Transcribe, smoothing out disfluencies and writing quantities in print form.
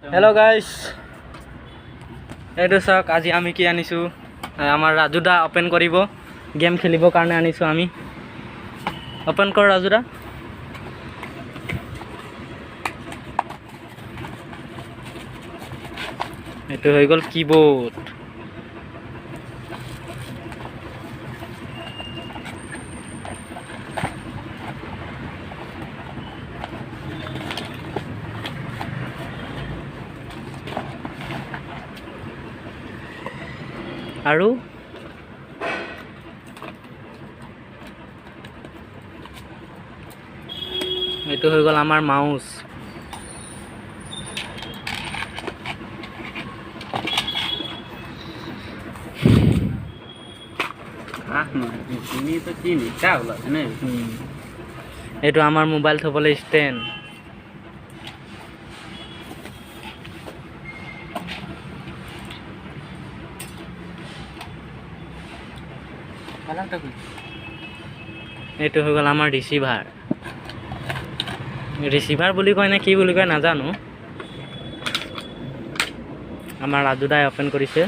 hello guys এইটো চাওক আজি আমি কি আনিছো আমাৰ ৰাজুদা ওপেন কৰিব গেম খেলিব কাৰণে আনিছো আমি ওপেন কৰ ৰাজুদা এইটো হৈ গল কিবোর্ড আৰু এইটো হৈ গল আমাৰ মাউস এইটো আমাৰ মোবাইল থবলৈ ষ্টেণ্ড এইটো হৈ গল আমাৰ ৰিসিভাৰ বুলি কয় না কি বুলি কয় নাজানো আমাৰ ৰাজুদাই ওপেন কৰিছে